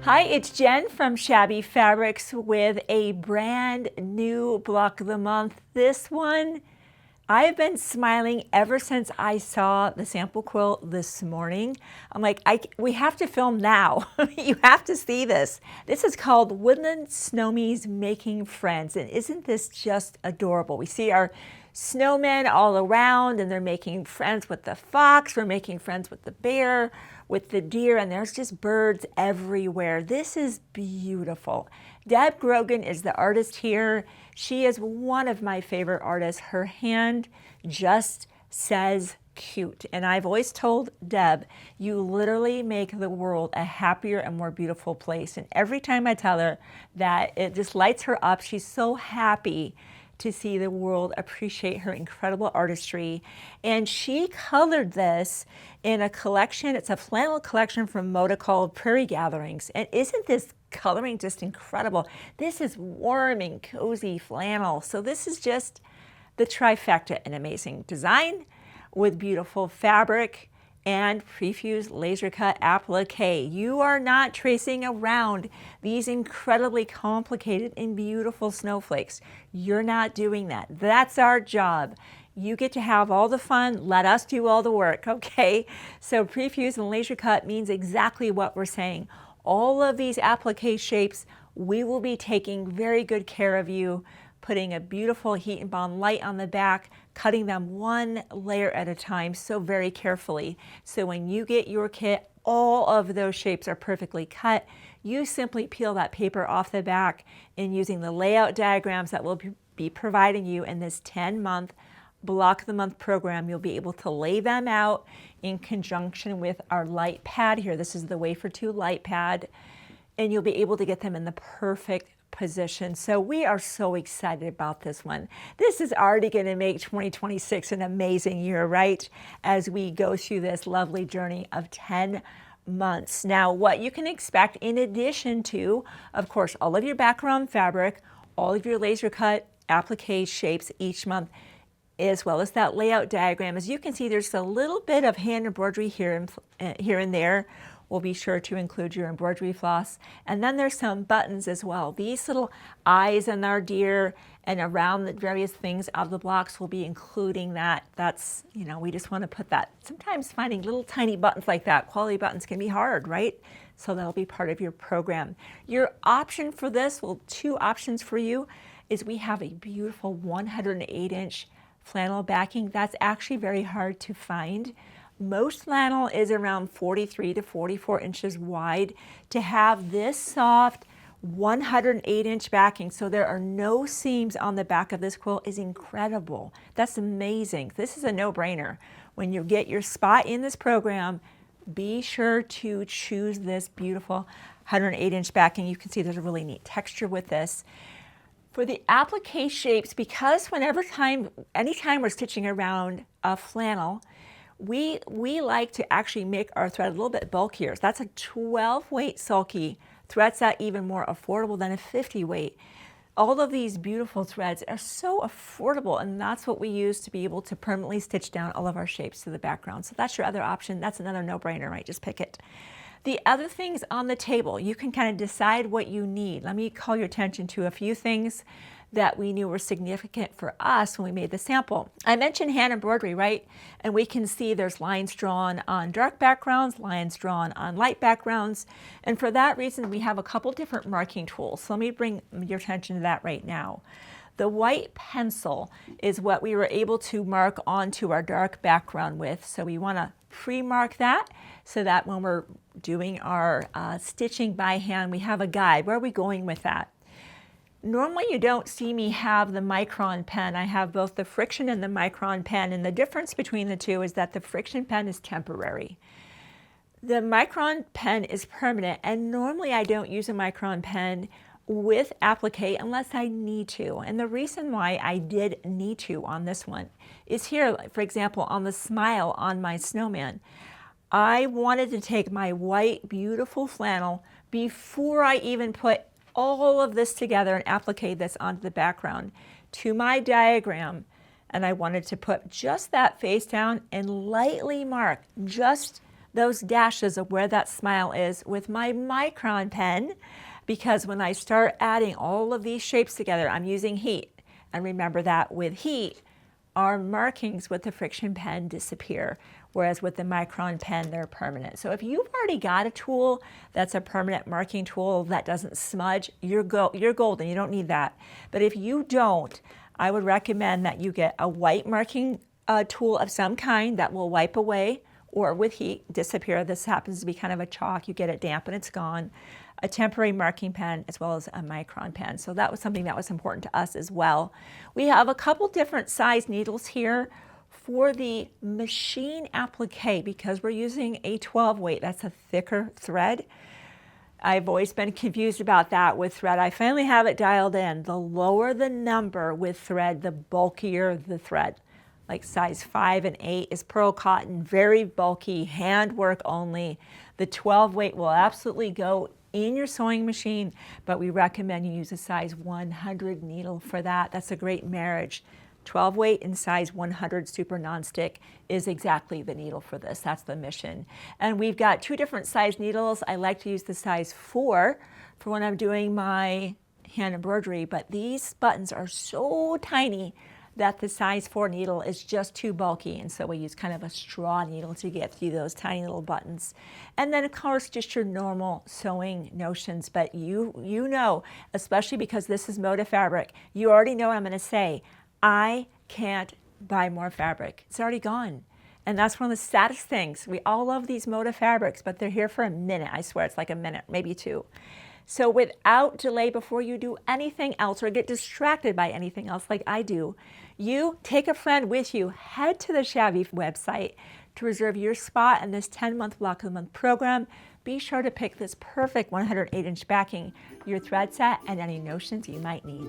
Hi, it's Jen from Shabby Fabrics with a brand new block of the month. This one, I've been smiling ever since I saw the sample quilt this morning. I'm like, we have to film now. You have to see this. This is called Woodland Snowmies Making Friends. And isn't this just adorable? We see our snowmen all around and they're making friends with the fox. We're making friends with the bear, with the deer, and there's just birds everywhere. This is beautiful. Deb Grogan is the artist here. She is one of my favorite artists. Her hand just says cute. And I've always told Deb, you literally make the world a happier and more beautiful place. And every time I tell her that, it just lights her up. She's so happy to see the world appreciate her incredible artistry. And she colored this in a collection. It's a flannel collection from Moda called Prairie Gatherings. And isn't this coloring just incredible? This is warm and cozy flannel. So this is just the trifecta: an amazing design with beautiful fabric and prefused laser cut applique. You are not tracing around these incredibly complicated and beautiful snowflakes. You're not doing that. That's our job. You get to have all the fun, let us do all the work, okay? So prefused and laser cut means exactly what we're saying. All of these applique shapes, we will be taking very good care of you, putting a beautiful heat and bond light on the back, cutting them one layer at a time so very carefully. So when you get your kit, all of those shapes are perfectly cut. You simply peel that paper off the back, and using the layout diagrams that we'll be providing you in this 10-month block of the month program, you'll be able to lay them out in conjunction with our light pad here. This is the Wafer 2 light pad, and you'll be able to get them in the perfect position. So we are so excited about this one. This is already going to make 2026 an amazing year, right? As we go through this lovely journey of 10 months. Now, what you can expect in addition to, of course, all of your background fabric, all of your laser cut applique shapes each month, as well as that layout diagram. As you can see, there's a little bit of hand embroidery here and there. We'll be sure to include your embroidery floss. And then there's some buttons as well. These little eyes on our deer and around the various things of the blocks, will be including that. That's, you know, we just want to put that. Sometimes finding little tiny buttons like that, quality buttons, can be hard, right? So that'll be part of your program. Your option for this, well, two options for you, is we have a beautiful 108-inch flannel backing. That's actually very hard to find. Most flannel is around 43 to 44 inches wide. To have this soft 108-inch backing, so there are no seams on the back of this quilt, is incredible. That's amazing. This is a no-brainer. When you get your spot in this program, be sure to choose this beautiful 108-inch backing. You can see there's a really neat texture with this. For the applique shapes, because anytime we're stitching around a flannel, we like to actually make our thread a little bit bulkier. So that's a 12-weight sulky. Thread's that even more affordable than a 50-weight. All of these beautiful threads are so affordable, and that's what we use to be able to permanently stitch down all of our shapes to the background. So that's your other option. That's another no-brainer, right? Just pick it. The other things on the table, you can kind of decide what you need. Let me call your attention to a few things that we knew were significant for us when we made the sample. I mentioned hand embroidery, right? And we can see there's lines drawn on dark backgrounds, lines drawn on light backgrounds. And for that reason, we have a couple different marking tools. So let me bring your attention to that right now. The white pencil is what we were able to mark onto our dark background with. So we want to pre-mark that so that when we're doing our stitching by hand, we have a guide. Where are we going with that? Normally you don't see me have the micron pen. I have both the friction and the micron pen, and the difference between the two is that the friction pen is temporary. The micron pen is permanent, and normally I don't use a micron pen with applique unless I need to. And the reason why I did need to on this one is here, for example, on the smile on my snowman. I wanted to take my white, beautiful flannel before I even put all of this together and applique this onto the background to my diagram. And I wanted to put just that face down and lightly mark just those dashes of where that smile is with my micron pen, because when I start adding all of these shapes together, I'm using heat. And remember that with heat, our markings with the friction pen disappear, whereas with the micron pen, they're permanent. So if you've already got a tool that's a permanent marking tool that doesn't smudge, you're golden, you don't need that. But if you don't, I would recommend that you get a white marking tool of some kind that will wipe away or with heat disappear. This happens to be kind of a chalk, you get it damp and it's gone. A temporary marking pen as well as a micron pen. So that was something that was important to us as well. We have a couple different size needles here for the machine applique because we're using a 12 weight. That's a thicker thread. I've always been confused about that with thread. I finally have it dialed in. The lower the number with thread, the bulkier the thread. Like size 5 and 8 is pearl cotton, very bulky, handwork only. The 12 weight will absolutely go in your sewing machine, but we recommend you use a size 100 needle for that. That's a great marriage. 12 weight and size 100 super nonstick is exactly the needle for this. That's the mission. And we've got 2 different size needles. I like to use the size 4 for when I'm doing my hand embroidery, but these buttons are so tiny that the size 4 needle is just too bulky, and so we use kind of a straw needle to get through those tiny little buttons. And then of course just your normal sewing notions, but you know, especially because this is Moda fabric, you already know what I'm going to say. I can't buy more fabric. It's already gone. And that's one of the saddest things. We all love these Moda fabrics, but they're here for a minute. I swear it's like a minute, maybe 2. So without delay, before you do anything else or get distracted by anything else like I do, you take a friend with you, head to the Shabby website to reserve your spot in this 10-month block of the month program. Be sure to pick this perfect 108-inch backing, your thread set, and any notions you might need.